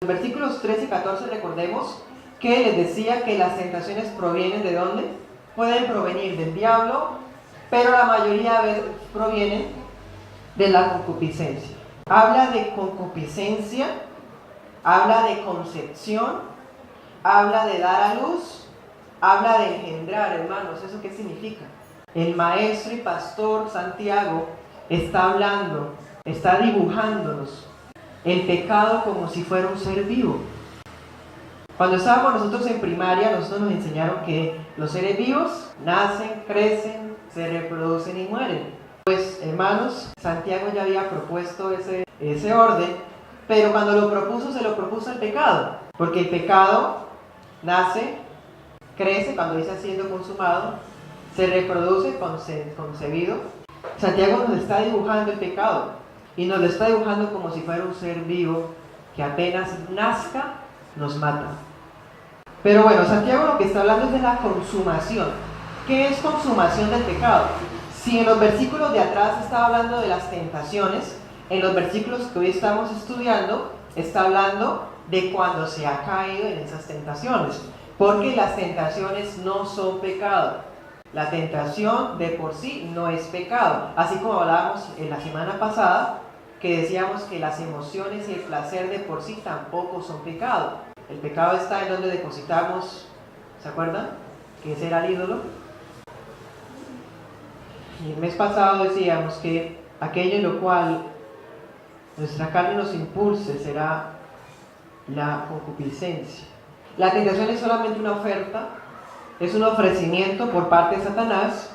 En versículos 13 y 14 recordemos que les decía que las tentaciones provienen ¿de dónde? Pueden provenir del diablo, pero la mayoría de veces provienen de la concupiscencia. Habla de concupiscencia, habla de concepción, habla de dar a luz, habla de engendrar, hermanos. ¿Eso qué significa? El maestro y pastor Santiago está hablando, está dibujándonos el pecado como si fuera un ser vivo. Cuando estábamos nosotros en primaria, nosotros nos enseñaron que los seres vivos nacen, crecen, se reproducen y mueren. Pues, hermanos, Santiago ya había propuesto ese orden, pero cuando lo propuso, se lo propuso el pecado. Porque el pecado nace, crece, cuando dice siendo consumado, se reproduce, concebido. Santiago nos está dibujando el pecado. Y nos lo está dibujando como si fuera un ser vivo que apenas nazca, nos mata. Pero bueno, Santiago lo que está hablando es de la consumación. ¿Qué es consumación del pecado? Si en los versículos de atrás está hablando de las tentaciones, en los versículos que hoy estamos estudiando, está hablando de cuando se ha caído en esas tentaciones. Porque las tentaciones no son pecado. La tentación de por sí no es pecado. Así como hablábamos en la semana pasada, que decíamos que las emociones y el placer de por sí tampoco son pecado. El pecado está en donde depositamos, ¿se acuerdan? Que ese era el ídolo. Y el mes pasado decíamos que aquello en lo cual nuestra carne nos impulse será la concupiscencia. La tentación es solamente una oferta, es un ofrecimiento por parte de Satanás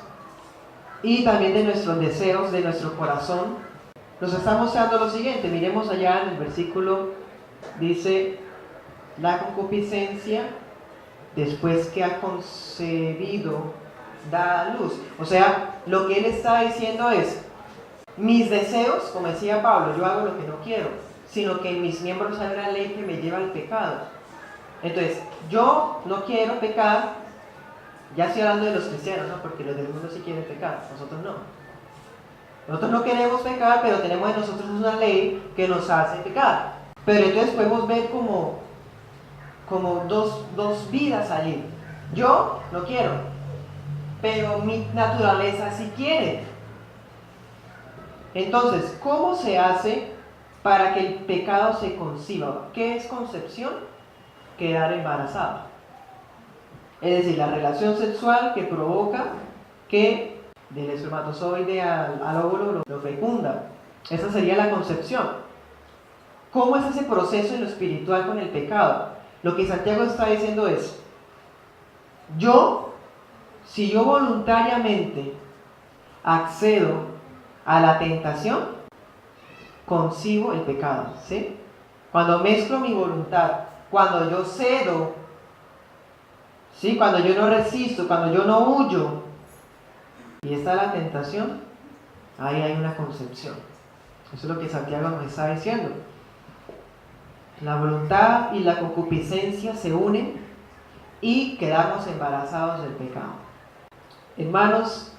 y también de nuestros deseos, de nuestro corazón. Nos está mostrando lo siguiente, miremos allá en el versículo, dice, la concupiscencia, después que ha concebido, da a luz. O sea, lo que él está diciendo es, mis deseos, como decía Pablo, yo hago lo que no quiero, sino que en mis miembros hay una ley que me lleva al pecado. Entonces, yo no quiero pecar, ya estoy hablando de los cristianos, ¿no? Porque los del mundo sí quieren pecar, nosotros no. Nosotros no queremos pecar, pero tenemos en nosotros una ley que nos hace pecar. Pero entonces podemos ver como dos vidas allí. Yo no quiero, pero mi naturaleza sí quiere. Entonces, ¿cómo se hace para que el pecado se conciba? ¿Qué es concepción? Quedar embarazado. Es decir, la relación sexual que provoca que del espermatozoide al óvulo lo fecunda. Esa sería la concepción. ¿Cómo es ese proceso en lo espiritual con el pecado? Lo que Santiago está diciendo es, si yo voluntariamente accedo a la tentación, concibo el pecado, ¿sí? Cuando mezclo mi voluntad, cuando yo cedo, ¿sí? Cuando yo no resisto, cuando yo no huyo, y está la tentación, ahí hay una concepción. Eso es lo que Santiago nos está diciendo. La voluntad y la concupiscencia se unen y quedamos embarazados del pecado. Hermanos,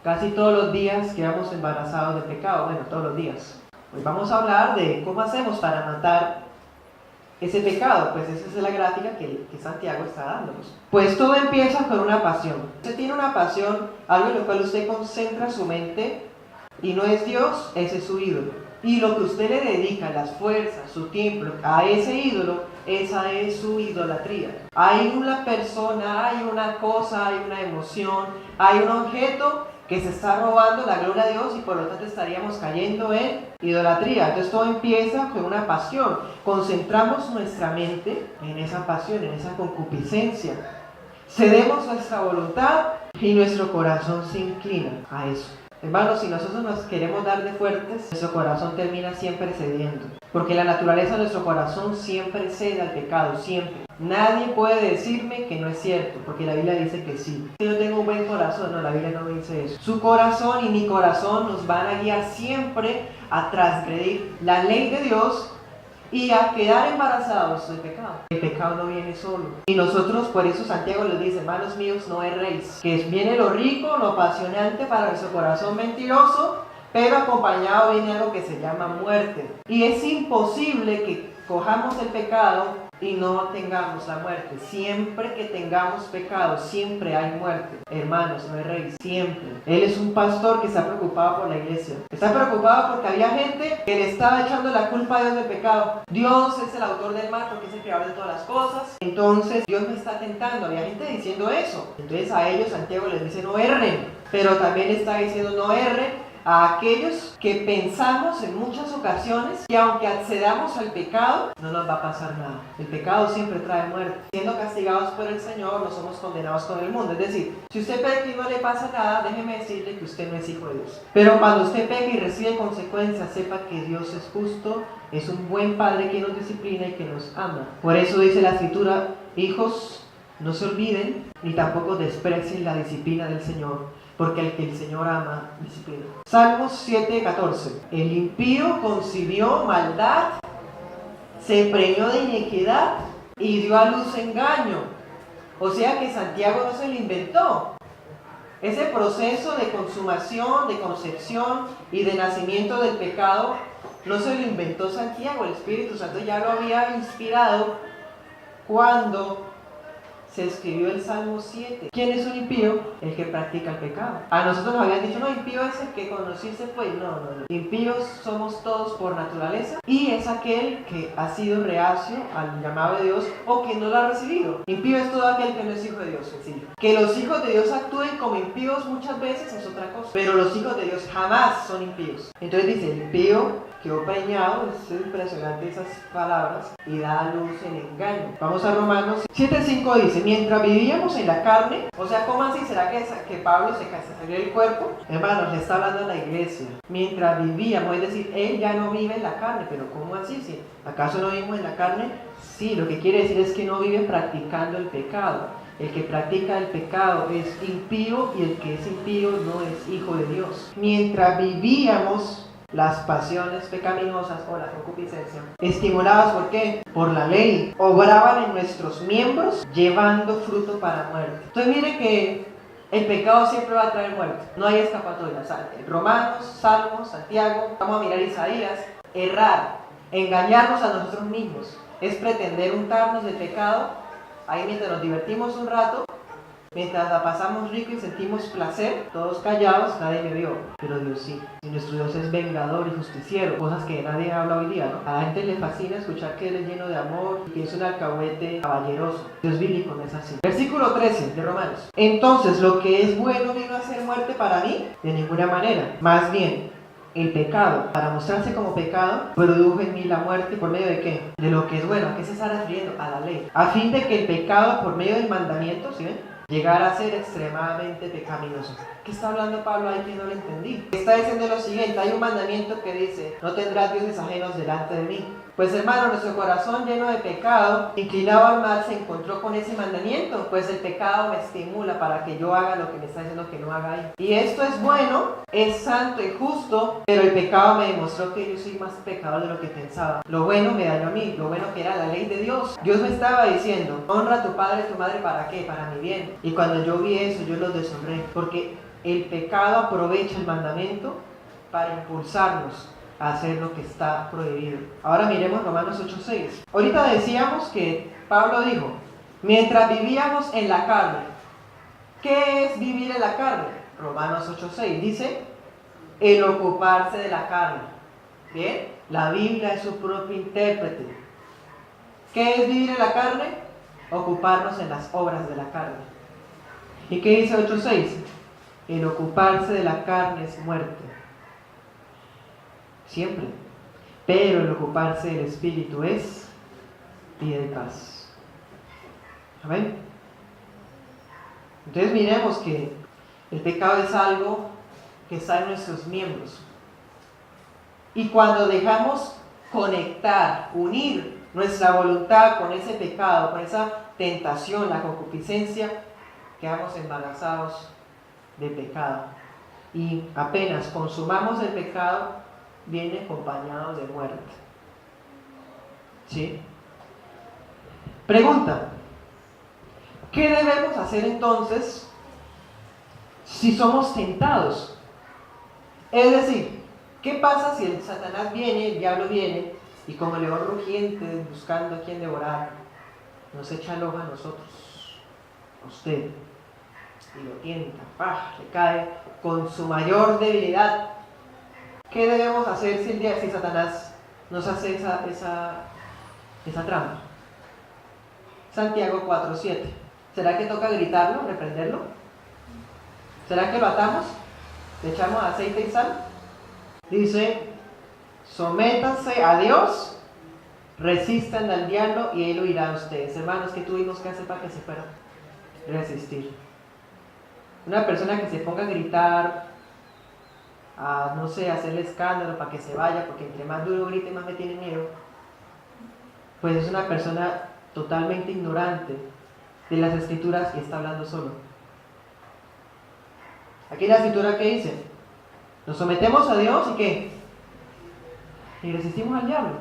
casi todos los días quedamos embarazados del pecado. Bueno, todos los días. Hoy vamos a hablar de cómo hacemos para matar ese pecado. Pues esa es la gráfica que Santiago está dándonos. Pues todo empieza con una pasión. Usted tiene una pasión, algo en lo cual usted concentra su mente y no es Dios, ese es su ídolo. Y lo que usted le dedica, las fuerzas, su tiempo a ese ídolo, esa es su idolatría. Hay una persona, hay una cosa, hay una emoción, hay un objeto que se está robando la gloria de Dios y por lo tanto estaríamos cayendo en idolatría. Entonces todo empieza con una pasión. Concentramos nuestra mente en esa pasión, en esa concupiscencia. Cedemos nuestra voluntad y nuestro corazón se inclina a eso. Hermanos, si nosotros nos queremos dar de fuertes, nuestro corazón termina siempre cediendo. Porque la naturaleza de nuestro corazón siempre cede al pecado, siempre. Nadie puede decirme que no es cierto, porque la Biblia dice que sí. Si yo tengo un buen corazón, no, la Biblia no dice eso. Su corazón y mi corazón nos van a guiar siempre a transgredir la ley de Dios y a quedar embarazados del pecado. El pecado no viene solo. Y nosotros, por eso Santiago les dice, hermanos míos, no erréis. Que viene lo rico, lo apasionante para nuestro corazón mentiroso, pero acompañado viene algo que se llama muerte. Y es imposible que cojamos el pecado y no tengamos la muerte. Siempre que tengamos pecado, siempre hay muerte. Hermanos, no erréis, siempre. Él es un pastor que está preocupado por la iglesia. Está preocupado porque había gente que le estaba echando la culpa a Dios del pecado. Dios es el autor del mal porque es el creador de todas las cosas. Entonces Dios me está tentando. Había gente diciendo eso. Entonces a ellos Santiago les dice no erren. Pero también está diciendo no erren a aquellos que pensamos en muchas ocasiones que aunque accedamos al pecado, no nos va a pasar nada. El pecado siempre trae muerte. Siendo castigados por el Señor, no somos condenados con el mundo. Es decir, si usted peca y no le pasa nada, déjeme decirle que usted no es hijo de Dios. Pero cuando usted peca y recibe consecuencias, sepa que Dios es justo, es un buen Padre que nos disciplina y que nos ama. Por eso dice la Escritura, hijos, no se olviden ni tampoco desprecien la disciplina del Señor, porque el que el Señor ama, disciplina. Salmos 7:14. El impío concibió maldad, se preñó de iniquidad y dio a luz engaño. O sea que Santiago no se lo inventó. Ese proceso de consumación, de concepción y de nacimiento del pecado no se lo inventó Santiago. El Espíritu Santo ya lo había inspirado cuando se escribió el Salmo 7. ¿Quién es un impío? El que practica el pecado. A nosotros nos habían dicho, no, impío es el que conociste, pues no. Impíos somos todos por naturaleza y es aquel que ha sido reacio al llamado de Dios o que no lo ha recibido. Impío es todo aquel que no es hijo de Dios, sencillo. Que los hijos de Dios actúen como impíos muchas veces es otra cosa, pero los hijos de Dios jamás son impíos. Entonces dice, el impío quedó preñado, es impresionante esas palabras, y da a luz el engaño. Vamos a Romanos 7:5 dice, mientras vivíamos en la carne, o sea, ¿cómo así? ¿Será que Pablo se salió del cuerpo? Hermanos, le está hablando a la iglesia. Mientras vivíamos, es decir, él ya no vive en la carne, pero ¿cómo así? ¿Sí? ¿Acaso no vivimos en la carne? Sí, lo que quiere decir es que no vive practicando el pecado. El que practica el pecado es impío y el que es impío no es hijo de Dios. Mientras vivíamos las pasiones pecaminosas o la concupiscencia, estimuladas ¿por qué? Por la ley, obraban en nuestros miembros llevando fruto para muerte. Entonces mire que el pecado siempre va a traer muerte, no hay escapatoria. Romanos, Salmos, Santiago, vamos a mirar Isaías. Errar, engañarnos a nosotros mismos, es pretender untarnos de pecado ahí mientras nos divertimos un rato, mientras la pasamos rico y sentimos placer, todos callados, nadie me vio, pero Dios sí. Y nuestro Dios es vengador y justiciero, cosas que nadie habla hoy día, ¿no? A la gente le fascina escuchar que Él es lleno de amor y que es un alcahuete caballeroso. Dios bíblico no es así. Versículo 13 de Romanos. Entonces, lo que es bueno vino a ser muerte para mí, de ninguna manera. Más bien, el pecado, para mostrarse como pecado, produjo en mí la muerte por medio de ¿qué? De lo que es bueno. ¿A qué se está refiriendo? A la ley. A fin de que el pecado, por medio del mandamiento, ¿sí ven?, llegar a ser extremadamente pecaminoso. ¿Qué está hablando Pablo ahí que no lo entendí? Está diciendo lo siguiente, hay un mandamiento que dice, no tendrás dioses ajenos delante de mí. Pues hermano, nuestro corazón lleno de pecado, inclinado al mal, se encontró con ese mandamiento, pues el pecado me estimula para que yo haga lo que me está diciendo que no haga ahí. Y esto es bueno, es santo y justo, pero el pecado me demostró que yo soy más pecador de lo que pensaba. Lo bueno me dañó a mí, lo bueno que era la ley de Dios. Dios me estaba diciendo, honra a tu padre y tu madre, ¿para qué? Para mi bien. Y cuando yo vi eso, yo los deshonré, porque el pecado aprovecha el mandamiento para impulsarnos a hacer lo que está prohibido. Ahora miremos Romanos 8:6. Ahorita decíamos que Pablo dijo, mientras vivíamos en la carne. ¿Qué es vivir en la carne? Romanos 8:6 dice, el ocuparse de la carne. Bien, la Biblia es su propio intérprete. ¿Qué es vivir en la carne? Ocuparnos en las obras de la carne. ¿Y qué dice 8:6? El ocuparse de la carne es muerte. Siempre. Pero el ocuparse del Espíritu es vida y paz. ¿Amén? Entonces miremos que el pecado es algo que está en nuestros miembros. Y cuando dejamos conectar, unir nuestra voluntad con ese pecado, con esa tentación, la concupiscencia, quedamos embarazados de pecado. Y apenas consumamos el pecado, viene acompañado de muerte. ¿Sí? Pregunta: ¿qué debemos hacer entonces si somos tentados? Es decir, ¿qué pasa si el Satanás viene, el diablo viene y como león rugiente buscando a quien devorar, nos echa el ojo a nosotros, a usted, y lo tienta, le cae con su mayor debilidad. ¿Qué debemos hacer si Satanás nos hace esa trampa? Santiago 4:7. ¿Será que toca gritarlo, reprenderlo? ¿Será que lo atamos? ¿Le echamos aceite y sal? Dice, sométanse a Dios, resistan al diablo y él huirá a ustedes. Hermanos, ¿qué tuvimos que hacer para que se fuera? Resistir. Una persona que se ponga a gritar, a no sé, hacerle escándalo para que se vaya, porque entre más duro grite, más me tiene miedo, pues es una persona totalmente ignorante de las escrituras y está hablando solo. Aquí la escritura que dice, nos sometemos a Dios y ¿qué? Y resistimos al diablo.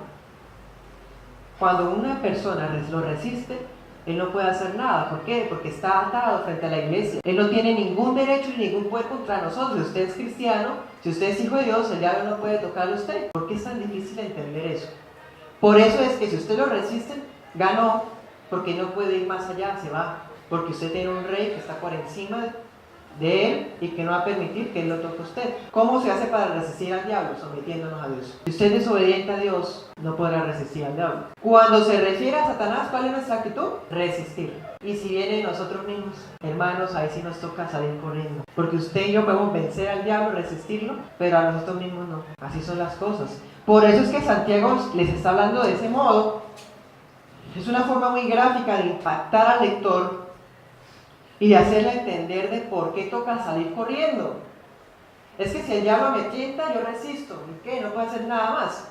Cuando una persona lo resiste, él no puede hacer nada. ¿Por qué? Porque está atado frente a la iglesia. Él no tiene ningún derecho ni ningún poder contra nosotros. Si usted es cristiano, si usted es hijo de Dios, el diablo no puede tocarle a usted. ¿Por qué es tan difícil entender eso? Por eso es que si usted lo resiste, ganó, porque no puede ir más allá, se va. Porque usted tiene un rey que está por encima de él y que no va a permitir que él lo toque a usted. ¿Cómo se hace para resistir al diablo? Sometiéndonos a Dios. Si usted es desobediente a Dios, no podrá resistir al diablo. Cuando se refiere a Satanás, ¿cuál es nuestra actitud? Resistir. Y si viene nosotros mismos, hermanos, ahí sí nos toca salir corriendo. Porque usted y yo podemos vencer al diablo, resistirlo, pero a nosotros mismos no. Así son las cosas. Por eso es que Santiago les está hablando de ese modo. Es una forma muy gráfica de impactar al lector y de hacerle entender de por qué toca salir corriendo. Es que si el diablo me tienta, yo resisto. ¿Y qué? No puedo hacer nada más.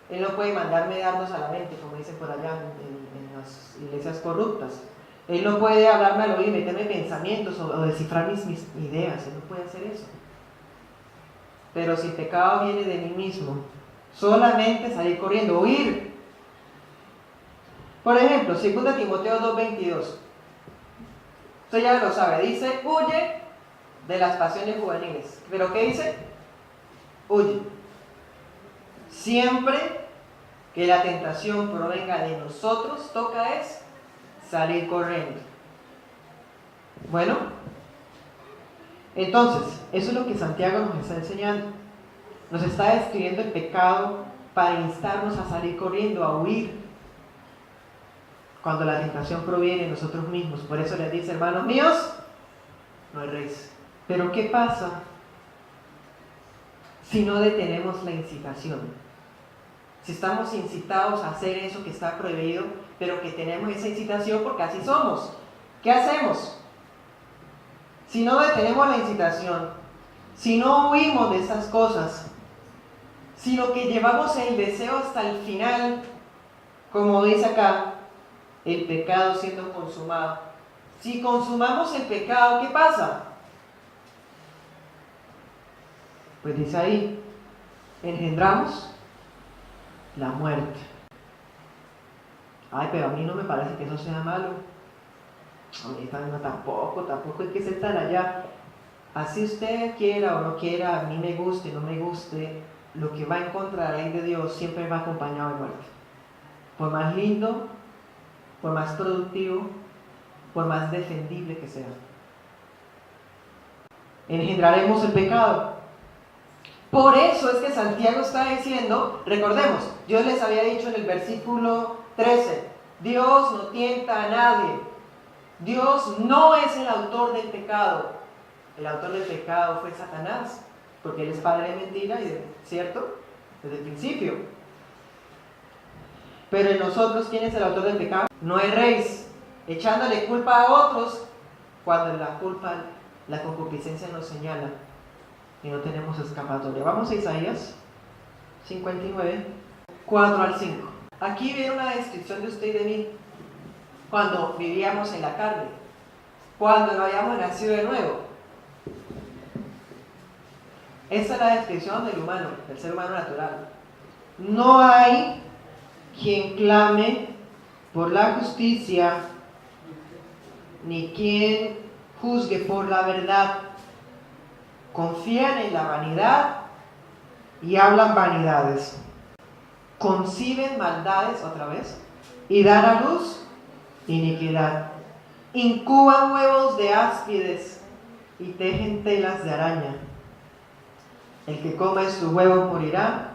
Él no puede mandarme dardos a la mente, como dicen por allá en las iglesias corruptas. Él no puede hablarme al oído y meterme pensamientos o descifrar mis ideas. Él no puede hacer eso. Pero si el pecado viene de mí mismo, solamente salir corriendo, huir. Por ejemplo, 2 Timoteo 2:22. Usted ya lo sabe, dice, huye de las pasiones juveniles. ¿Pero qué dice? Huye. Siempre que la tentación provenga de nosotros, toca es salir corriendo. Bueno, entonces, eso es lo que Santiago nos está enseñando. Nos está describiendo el pecado para instarnos a salir corriendo, a huir, cuando la tentación proviene de nosotros mismos. Por eso les dice, hermanos míos, no erréis. Pero ¿qué pasa si no detenemos la incitación? Si estamos incitados a hacer eso que está prohibido, pero que tenemos esa incitación porque así somos, ¿qué hacemos? Si no detenemos la incitación, si no huimos de esas cosas, sino que llevamos el deseo hasta el final, como dice acá, el pecado siendo consumado. Si consumamos el pecado, ¿qué pasa? Pues dice ahí, engendramos la muerte. Ay, pero a mí no me parece que eso sea malo. A mí tampoco hay que ser tan allá. Así usted quiera o no quiera, a mí me guste, no me guste, lo que va en contra de la ley de Dios siempre va acompañado de muerte. Por más lindo, por más productivo, por más defendible que sea. Engendraremos el pecado. Por eso es que Santiago está diciendo, recordemos, Dios les había dicho en el versículo 13, Dios no tienta a nadie. Dios no es el autor del pecado. El autor del pecado fue Satanás, porque él es padre de mentira, ¿cierto? Desde el principio. Pero en nosotros, ¿quién es el autor del pecado? No erréis, echándole culpa a otros, cuando la culpa, la concupiscencia nos señala y no tenemos escapatoria. Vamos a Isaías 59, 4 al 5. Aquí viene una descripción de usted y de mí, cuando vivíamos en la carne, cuando no habíamos nacido de nuevo. Esa es la descripción del humano, del ser humano natural. No hay quien clame por la justicia, ni quien juzgue por la verdad. Confían en la vanidad y hablan vanidades. conciben maldades, otra vez, y dan a luz iniquidad. Incuban huevos de áspides y tejen telas de araña. El que coma sus huevos morirá,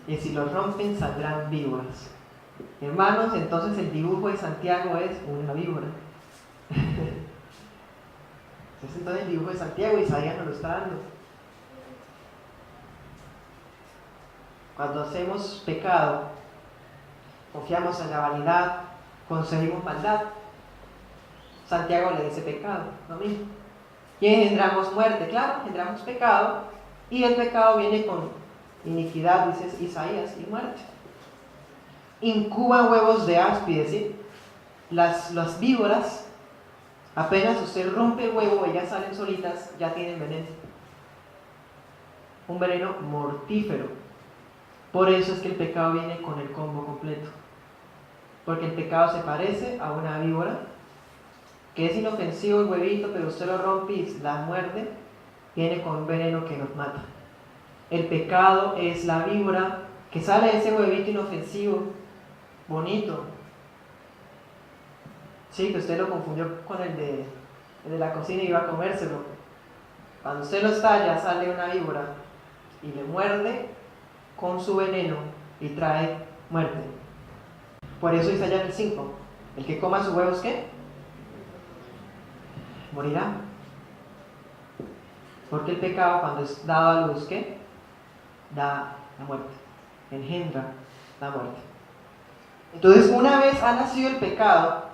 y si los rompen saldrán víboras. Hermanos, entonces el dibujo de Santiago es una víbora. Entonces el dibujo de Santiago, Isaías nos lo está dando. Cuando hacemos pecado, confiamos en la vanidad, concebimos maldad. Santiago le dice pecado, lo mismo. Y engendramos muerte, claro, engendramos pecado, y el pecado viene con iniquidad, dice Isaías, y muerte. Incuban huevos de áspides, ¿sí? Las víboras, apenas usted rompe el huevo, ellas salen solitas, ya tienen veneno. Un veneno mortífero. Por eso es que el pecado viene con el combo completo. Porque el pecado se parece a una víbora, que es inofensivo el huevito, pero usted lo rompe y la muerde, viene con un veneno que nos mata. El pecado es la víbora que sale de ese huevito inofensivo, bonito. Sí, que usted lo confundió con el de la cocina y iba a comérselo. Cuando usted lo estalla, sale una víbora y le muerde con su veneno y trae muerte. Por eso dice allá en el 5, el que coma sus huevos, ¿qué? Morirá. Porque el pecado, cuando es dado a luz, ¿qué? Da la muerte, engendra la muerte. Entonces, una vez ha nacido el pecado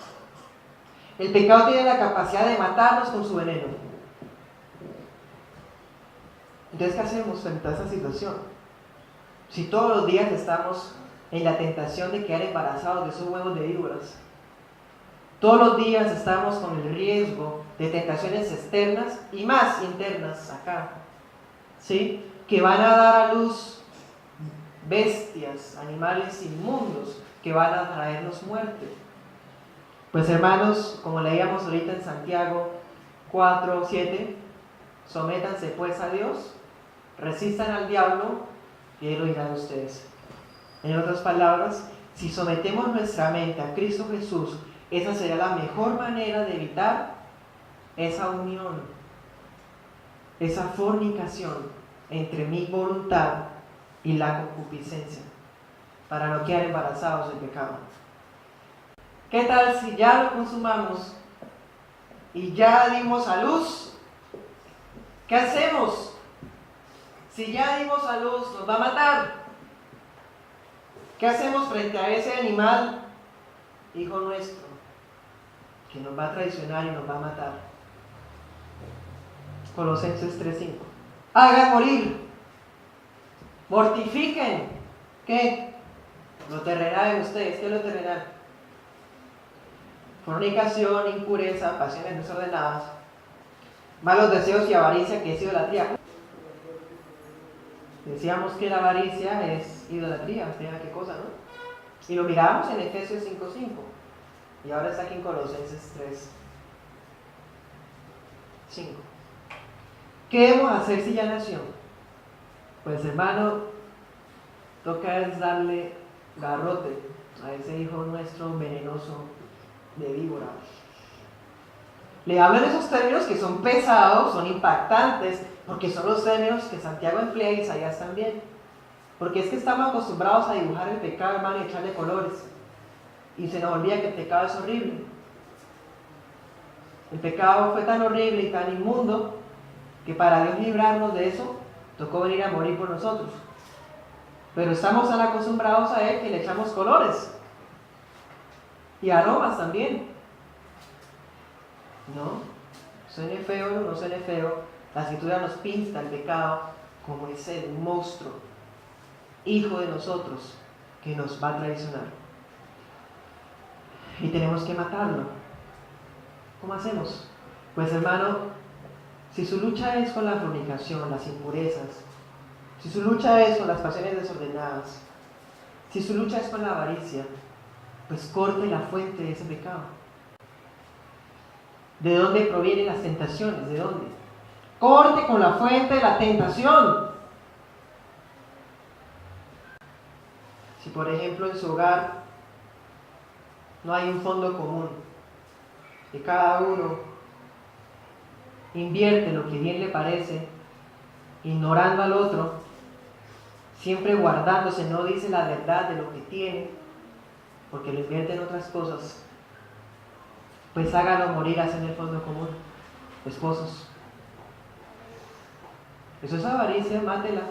tiene la capacidad de matarnos con su veneno. Entonces, ¿qué hacemos frente a esa situación? Si todos los días estamos en la tentación de quedar embarazados de esos huevos de víboras, todos los días estamos con el riesgo de tentaciones externas y más internas acá, ¿sí? Que van a dar a luz bestias, animales inmundos que van a traernos muerte. Pues hermanos, como leíamos ahorita en Santiago 4:7, sométanse pues a Dios, resistan al diablo y Él oirá de ustedes. En otras palabras, si sometemos nuestra mente a Cristo Jesús, esa será la mejor manera de evitar esa unión, esa fornicación entre mi voluntad y la concupiscencia, para no quedar embarazados del pecado. ¿Qué tal si ya lo consumamos y ya dimos a luz? ¿Qué hacemos? Si ya dimos a luz, nos va a matar. ¿Qué hacemos frente a ese animal, hijo nuestro, que nos va a traicionar y nos va a matar? Colosenses 3:5. Hagan morir, mortifiquen. ¿Qué? Lo terrenal en ustedes. ¿Qué es lo terrenal? Fornicación, impureza, pasiones desordenadas, malos deseos y avaricia, que es idolatría. Decíamos que la avaricia es idolatría, mira qué cosa, ¿no? Y lo miramos en Efesios 5:5 y ahora está aquí en Colosenses 3:5. ¿Qué debemos hacer si ya nació? Pues hermano, toca es darle garrote a ese hijo nuestro venenoso de víbora. Le hablan esos términos que son pesados, son impactantes, porque son los términos que Santiago emplea y Isaías también. Porque es que estamos acostumbrados a dibujar el pecado, hermano, y echarle colores. Y se nos olvida que el pecado es horrible. El pecado fue tan horrible y tan inmundo que para Dios librarnos de eso, tocó venir a morir por nosotros. Pero estamos tan acostumbrados a Él que le echamos colores. Y aromas también. ¿No? Suene feo o no suene feo, la Escritura nos pinta el pecado como ese monstruo, hijo de nosotros, que nos va a traicionar. Y tenemos que matarlo. ¿Cómo hacemos? Pues hermano, si su lucha es con la fornicación, las impurezas, si su lucha es con las pasiones desordenadas, si su lucha es con la avaricia, pues corte la fuente de ese pecado. ¿De dónde provienen las tentaciones? ¿De dónde? Corte con la fuente de la tentación. Si por ejemplo en su hogar no hay un fondo común, que cada uno invierte lo que bien le parece, ignorando al otro, siempre guardándose, no dice la verdad de lo que tiene, porque lo invierte en otras cosas, pues hágalo morir así en el fondo común. Esposos, eso es avaricia, mátela.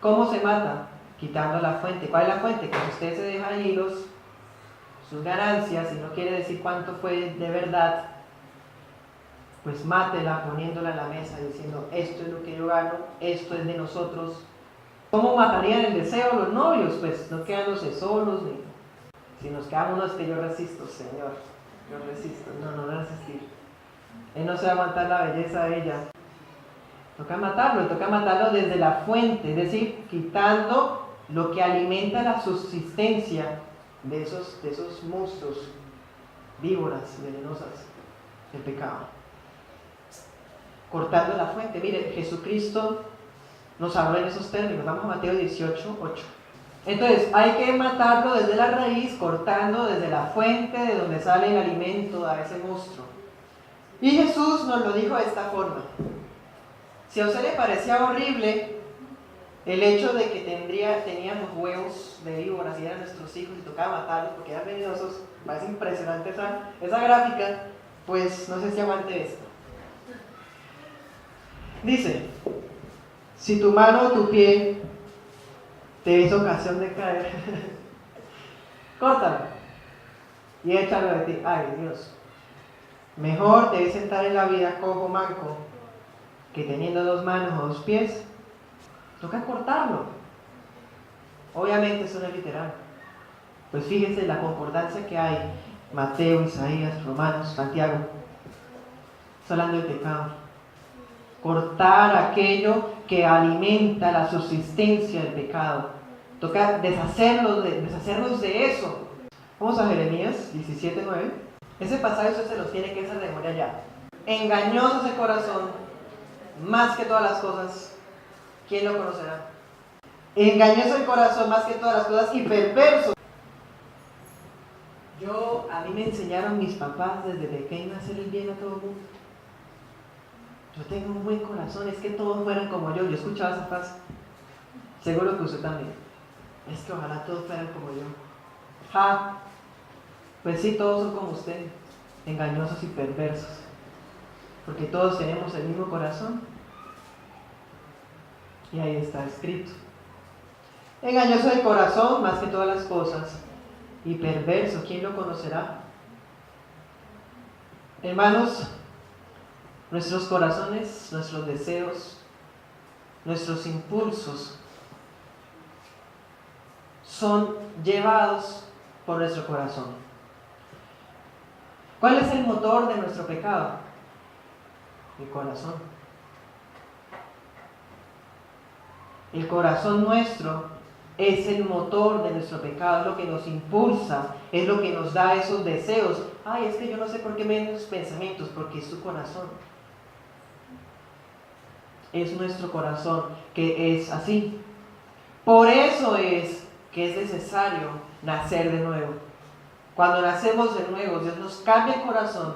¿Cómo se mata? Quitando la fuente. ¿Cuál es la fuente? Que si usted se deja ahí sus ganancias y no quiere decir cuánto fue de verdad, pues mátela poniéndola en la mesa diciendo, esto es lo que yo gano, esto es de nosotros. ¿Cómo matarían el deseo los novios? Pues no quedándose solos, ni si nos quedamos, no, es que yo resisto, Señor, yo resisto. No voy a resistir. Él no se va a aguantar la belleza de ella. Toca matarlo desde la fuente, es decir, quitando lo que alimenta la subsistencia de esos monstruos, víboras venenosas del pecado. Cortando la fuente. Mire, Jesucristo nos habló en esos términos. Vamos a Mateo 18, 8. Entonces, hay que matarlo desde la raíz, cortando desde la fuente de donde sale el alimento a ese monstruo. Y Jesús nos lo dijo de esta forma. Si a usted le parecía horrible el hecho de que teníamos huevos de víboras y eran nuestros hijos y tocaba matarlos porque eran venenosos, parece impresionante esa gráfica, pues no sé si aguante esto. Dice, si tu mano o tu pie te es ocasión de caer, córtalo y échalo de ti. Ay, Dios. Mejor te es sentar en la vida cojo manco que teniendo 2 manos o 2 pies. Toca cortarlo. Obviamente eso no es literal. Pues fíjense la concordancia que hay. Mateo, Isaías, Romanos, Santiago. Está hablando del pecado. Cortar aquello que alimenta la subsistencia del pecado. Toca deshacernos de eso. Vamos a Jeremías 17:9. Ese pasaje usted se los tiene que hacer de memoria ya. Engañoso es el corazón, más que todas las cosas. ¿Quién lo conocerá? Engañoso el corazón más que todas las cosas y perverso. A mí me enseñaron mis papás desde pequeño a hacer el bien a todo el mundo. Yo tengo un buen corazón, es que todos fueran como yo. Yo escuchaba esa frase. Seguro que usted también. Es que ojalá todos fueran como yo. Ja. Pues sí, todos son como usted, engañosos y perversos. Porque todos tenemos el mismo corazón. Y ahí está escrito. Engañoso el corazón más que todas las cosas. Y perverso, ¿quién lo conocerá? Hermanos, nuestros corazones, nuestros deseos, nuestros impulsos son llevados por nuestro corazón. ¿Cuál es el motor de nuestro pecado? El corazón. El corazón nuestro es el motor de nuestro pecado, es lo que nos impulsa, es lo que nos da esos deseos. Ay, es que yo no sé por qué me vienen esos pensamientos, porque es tu corazón. Es nuestro corazón que es así. Por eso es que es necesario nacer de nuevo. Cuando nacemos de nuevo, Dios nos cambia el corazón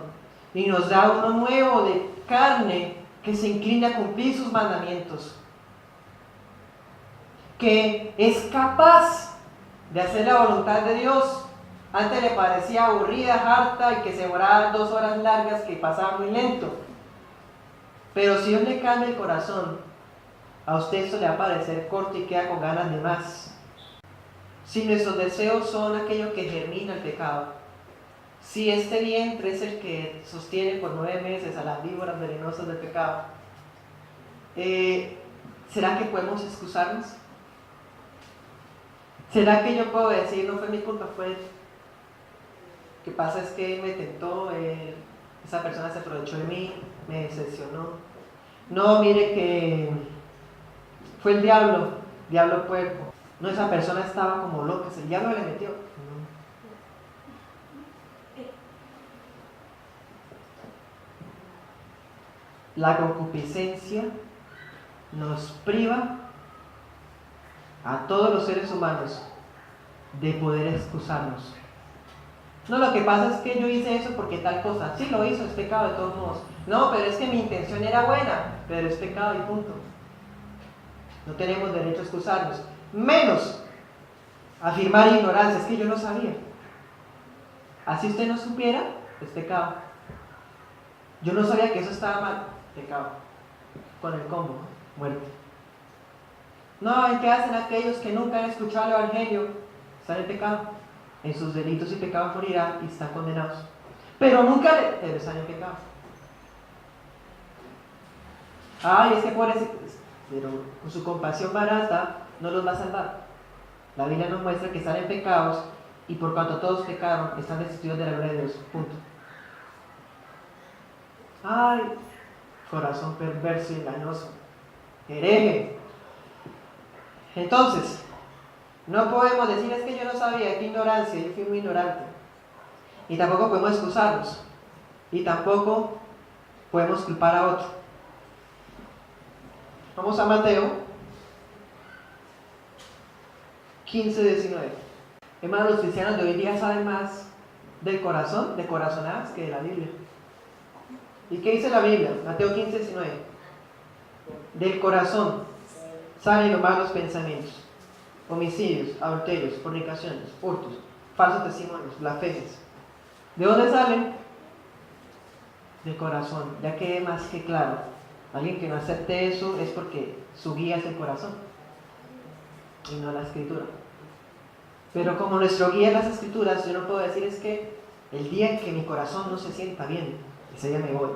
y nos da uno nuevo de carne que se inclina a cumplir sus mandamientos, que es capaz de hacer la voluntad de Dios. Antes le parecía aburrida, harta y que se demoraba 2 horas largas, que pasaba muy lento. Pero si Dios le cambia el corazón, a usted esto le va a parecer corto y queda con ganas de más. Si nuestros deseos son aquello que germina el pecado, si este vientre es el que sostiene por 9 meses a las víboras venenosas del pecado, ¿será que podemos excusarnos? ¿Será que yo puedo decir, no fue mi culpa, fue lo que pasa es que me tentó, esa persona se aprovechó de mí, me decepcionó? No, mire que fue el diablo puerco. No, esa persona estaba como loca, el diablo le metió. No. La concupiscencia nos priva a todos los seres humanos de poder excusarnos. No, lo que pasa es que yo hice eso porque tal cosa. Sí, lo hizo, es pecado de todos modos. No, pero es que mi intención era buena, pero es pecado y punto. No tenemos derecho a excusarnos. Menos afirmar ignorancia, es que yo no sabía. Así usted no supiera, es pecado. Yo no sabía que eso estaba mal, pecado. Con el combo, muerte. No, ¿y qué hacen aquellos que nunca han escuchado el Evangelio? Están en pecado. En sus delitos y pecados morirán y están condenados. Pero nunca están en pecado. Ay, es que por ese, pero con su compasión barata no los va a salvar. La Biblia nos muestra que están en pecados y por cuanto todos pecaron, están destituidos de la gloria de Dios. Punto. Ay, corazón perverso y engañoso. Hereje. Entonces, no podemos decir es que yo no sabía, qué ignorancia, yo fui muy ignorante. Y tampoco podemos excusarnos. Y tampoco podemos culpar a otro. Vamos a Mateo 15:19. Hermanos, los cristianos de hoy día saben más del corazón, de corazonadas, que de la Biblia. ¿Y qué dice la Biblia? Mateo 15:19. Del corazón salen los malos pensamientos, homicidios, adulterios, fornicaciones, hurtos, falsos testimonios, blasfemias. ¿De dónde salen? Del corazón. Ya quede más que claro. Alguien que no acepte eso es porque su guía es el corazón y no la escritura. Pero como nuestro guía es las escrituras, yo no puedo decir es que el día en que mi corazón no se sienta bien, ese día me voy.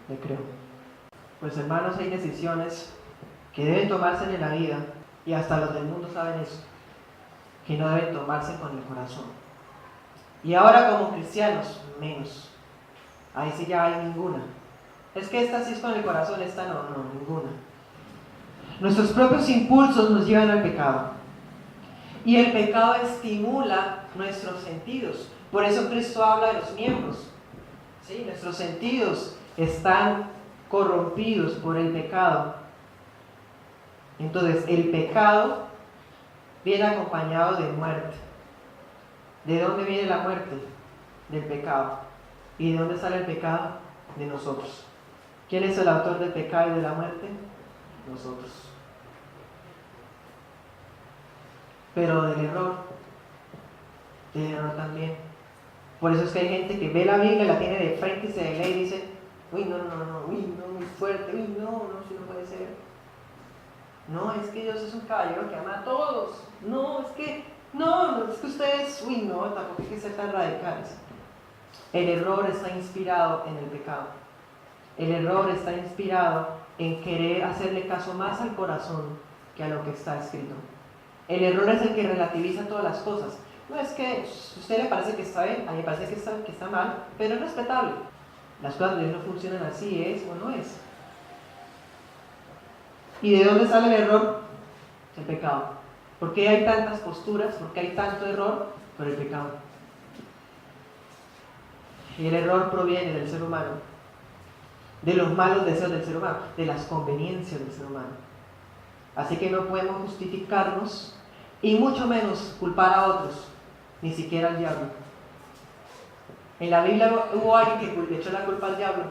Le creo. Pues hermanos, hay decisiones que deben tomarse en la vida, y hasta los del mundo saben eso, que no deben tomarse con el corazón. Y ahora como cristianos, menos. Ahí sí ya hay ninguna. Es que esta sí es con el corazón, esta no, ninguna. Nuestros propios impulsos nos llevan al pecado. Y el pecado estimula nuestros sentidos. Por eso Cristo habla de los miembros. ¿Sí? Nuestros sentidos están corrompidos por el pecado. Entonces, el pecado viene acompañado de muerte. ¿De dónde viene la muerte? Del pecado. ¿Y de dónde sale el pecado? De nosotros. ¿Quién es el autor del pecado y de la muerte? Nosotros. Pero del error también. Por eso es que hay gente que ve la Biblia, la tiene de frente y se lee y dice, uy, no, muy fuerte, uy, no, si no puede ser. No, es que Dios es un caballero que ama a todos. No, es que ustedes, uy, no, tampoco hay que ser tan radicales. El error está inspirado en el pecado. El error está inspirado en querer hacerle caso más al corazón que a lo que está escrito. El error es el que relativiza todas las cosas. No es que a usted le parece que está bien, a mí me parece que está mal, pero es respetable. Las cosas de Dios no funcionan así, es o no es. ¿Y de dónde sale el error? El pecado. ¿Por qué hay tantas posturas? ¿Por qué hay tanto error? Por el pecado. Y el error proviene del ser humano, de los malos deseos del ser humano, de las conveniencias del ser humano. Así que no podemos justificarnos y mucho menos culpar a otros, ni siquiera al diablo. En la Biblia hubo alguien que le echó la culpa al diablo.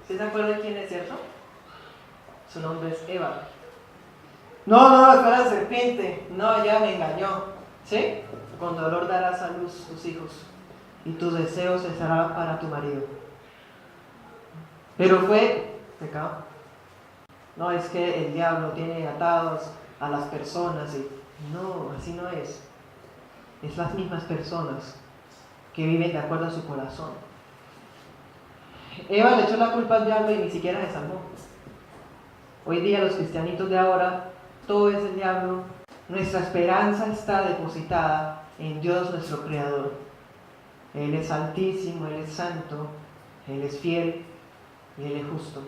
¿Usted se acuerda de quién es, cierto? Su nombre es Eva. No, fue la serpiente. No, ella me engañó. ¿Sí? Con dolor darás a luz tus hijos y tus deseos estarán para tu marido. Pero fue pecado. No, es que el diablo tiene atados a las personas y no, así no es. Es las mismas personas que viven de acuerdo a su corazón. Eva le echó la culpa al diablo y ni siquiera se salvó. Hoy día los cristianitos de ahora, todo es el diablo. Nuestra esperanza está depositada en Dios nuestro Creador. Él es altísimo, Él es santo, Él es fiel y Él es justo.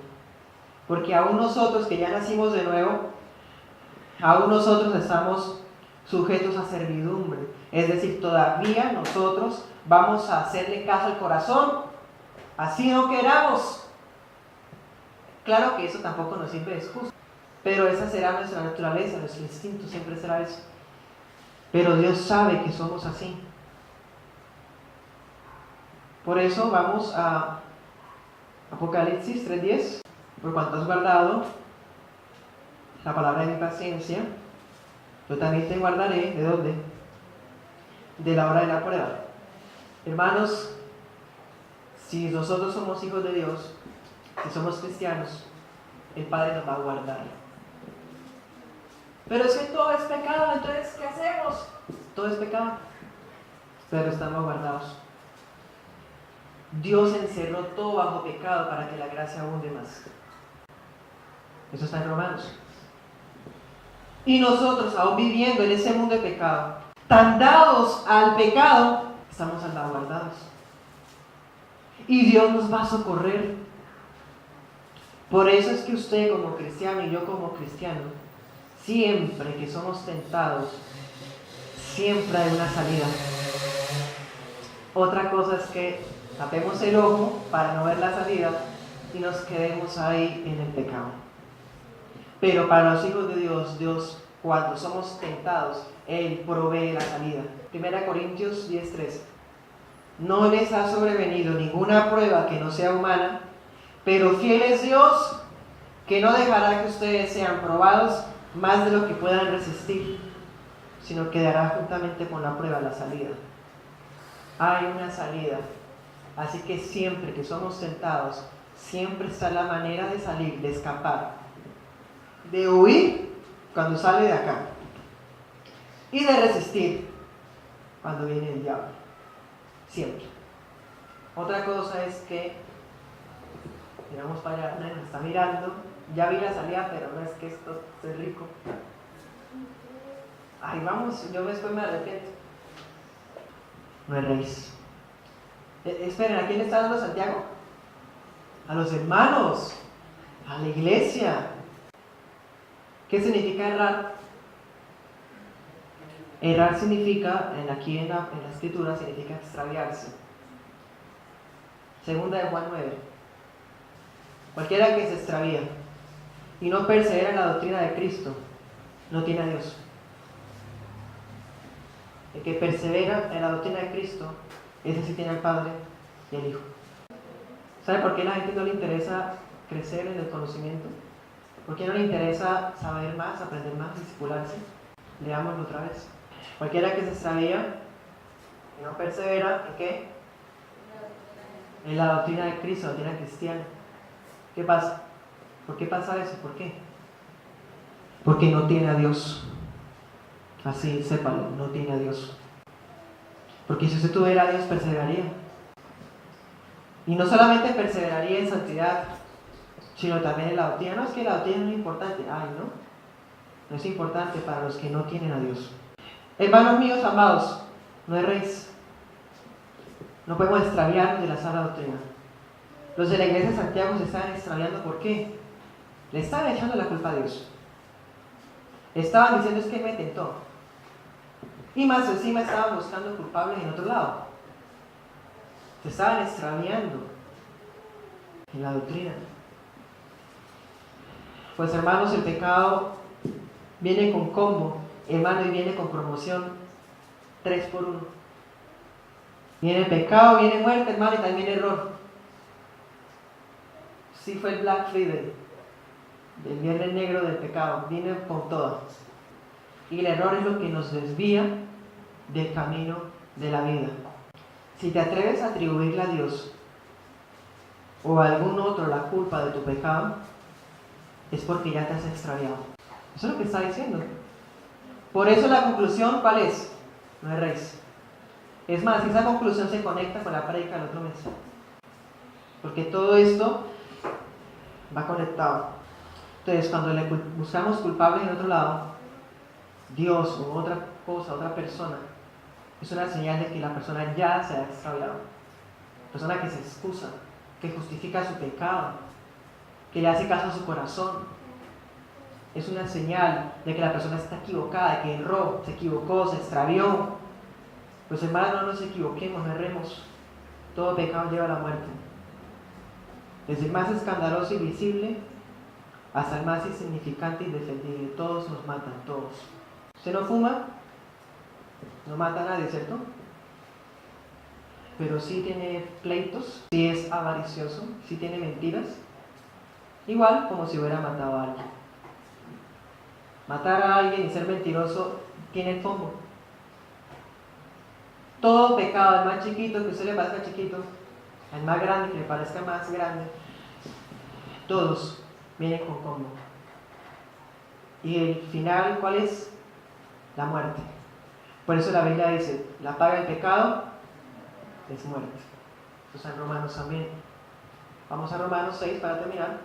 Porque aún nosotros que ya nacimos de nuevo, aún nosotros estamos sujetos a servidumbre. Es decir, todavía nosotros vamos a hacerle caso al corazón, así no queramos. Claro que eso tampoco nos sirve de excusa. Pero esa será nuestra naturaleza, nuestro instinto siempre será eso. Pero Dios sabe que somos así. Por eso vamos a Apocalipsis 3:10. Por cuanto has guardado la palabra de mi paciencia, yo también te guardaré. ¿De dónde? De la hora de la prueba. Hermanos, si nosotros somos hijos de Dios, si somos cristianos, el Padre nos va a guardar. Pero es que todo es pecado, entonces ¿qué hacemos? Todo es pecado, pero estamos guardados. Dios encerró todo bajo pecado para que la gracia abunde más. Eso está en Romanos. Y nosotros, aún viviendo en ese mundo de pecado, tan dados al pecado, estamos salvaguardados. Y Dios nos va a socorrer. Por eso es que usted como cristiano y yo como cristiano, siempre que somos tentados, siempre hay una salida. Otra cosa es que tapemos el ojo para no ver la salida y nos quedemos ahí en el pecado. Pero para los hijos de Dios, Dios cuando somos tentados, Él provee la salida. 1 Corintios 10:13. No les ha sobrevenido ninguna prueba que no sea humana, pero fiel es Dios, que no dejará que ustedes sean probados más de lo que puedan resistir, sino que dará juntamente con la prueba la salida. Hay una salida. Así que siempre que somos tentados, siempre está la manera de salir, de escapar, de huir cuando sale de acá y de resistir cuando viene el diablo. Siempre. Otra cosa es que miramos para allá, nos está mirando, ya vi la salida, pero no es que esto esté rico. Ay, vamos, yo después me arrepiento. No erréis. Esperen, ¿a quién le está dando Santiago? A los hermanos, a la iglesia. ¿Qué significa errar? Errar significa, aquí en la escritura, significa extraviarse. Segunda de Juan 9. Cualquiera que se extravía y no persevera en la doctrina de Cristo, no tiene a Dios. El que persevera en la doctrina de Cristo, ese sí tiene al Padre y al Hijo. ¿Sabe por qué a la gente no le interesa crecer en el conocimiento? ¿Por qué no le interesa saber más, aprender más, discipularse? Leámoslo otra vez. Cualquiera que se extravía y no persevera, ¿en qué? En la doctrina de Cristo, la doctrina cristiana. ¿Qué pasa? ¿Por qué pasa eso? ¿Por qué? Porque no tiene a Dios. Así, sépalo, no tiene a Dios. Porque si usted tuviera a Dios, perseveraría. Y no solamente perseveraría en santidad, sino también en la doctrina. No es que la doctrina no es importante. Ay, no. No es importante para los que no tienen a Dios. Hermanos míos amados, no erréis. No podemos extraviarnos de la sana doctrina. Los de la iglesia de Santiago se estaban extraviando. ¿Por qué? Le estaban echando la culpa a Dios. Estaban diciendo, es que me tentó. Y más encima estaban buscando culpables en otro lado. Se estaban extraviando en la doctrina. Pues hermanos, el pecado viene con combo, hermano, y viene con promoción 3x1. Viene pecado, viene muerte, hermano, y también error. Sí, fue el Black Friday, el viernes negro del pecado, viene con todo. Y el error es lo que nos desvía del camino de la vida. Si te atreves a atribuirle a Dios o a algún otro la culpa de tu pecado, es porque ya te has extraviado. Eso es lo que está diciendo. Por eso la conclusión, ¿cuál es? No erréis. Es más, esa conclusión se conecta con la prédica del otro mes. Porque todo esto va conectado. Entonces, cuando le buscamos culpables en otro lado, Dios o otra cosa, otra persona, es una señal de que la persona ya se ha extraviado. Persona que se excusa, que justifica su pecado, que le hace caso a su corazón. Es una señal de que la persona está equivocada, de que erró, se equivocó, se extravió. Pues hermanos, no nos equivoquemos, no erremos. Todo pecado lleva a la muerte. Desde el más escandaloso y visible hasta el más insignificante y indefendible. Todos nos matan, todos. Usted no fuma, no mata a nadie, ¿cierto? Pero sí tiene pleitos, sí es avaricioso, sí tiene mentiras, igual como si hubiera matado a alguien. Matar a alguien y ser mentiroso tiene fondo. Todo pecado, el más chiquito que a usted le parezca chiquito, el más grande que le parezca más grande, todos vienen con combo. Y el final, ¿cuál es? La muerte. Por eso la Biblia dice, la paga del pecado es muerte. Eso está en Romanos también. Vamos a Romanos 6 para terminar.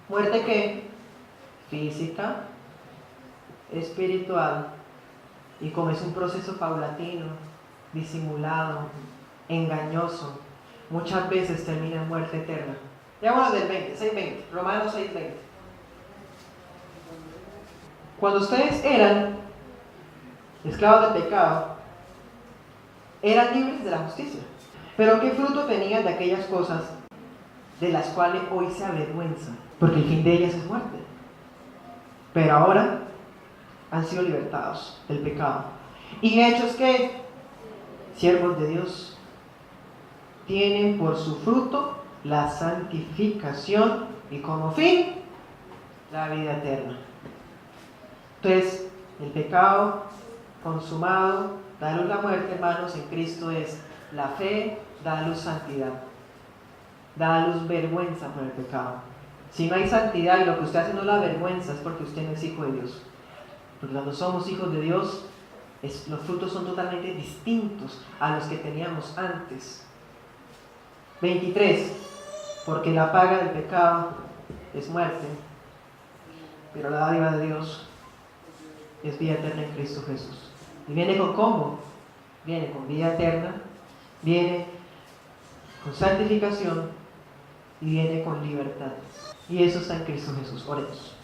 ¿Muerte qué? Física, espiritual, y como es un proceso paulatino, disimulado, engañoso, muchas veces termina en muerte eterna. Veámoslo del 20, 6:20, Romanos 6:20. Cuando ustedes eran esclavos del pecado, eran libres de la justicia. Pero ¿qué fruto tenían de aquellas cosas de las cuales hoy se avergüenzan? Porque el fin de ellas es muerte. Pero ahora han sido libertados del pecado. Y hechos que, siervos de Dios, tienen por su fruto la santificación y como fin la vida eterna. Entonces, el pecado consumado da a luz la muerte, hermanos, en Cristo es la fe, da a luz santidad, da a luz vergüenza por el pecado. Si no hay santidad y lo que usted hace no la vergüenza, es porque usted no es hijo de Dios. Porque cuando somos hijos de Dios, los frutos son totalmente distintos a los que teníamos antes. 23. Porque la paga del pecado es muerte, pero la dádiva de Dios es vida eterna en Cristo Jesús. ¿Y viene con cómo? Viene con vida eterna, viene con santificación y viene con libertad. Y eso está en Cristo Jesús. Oremos.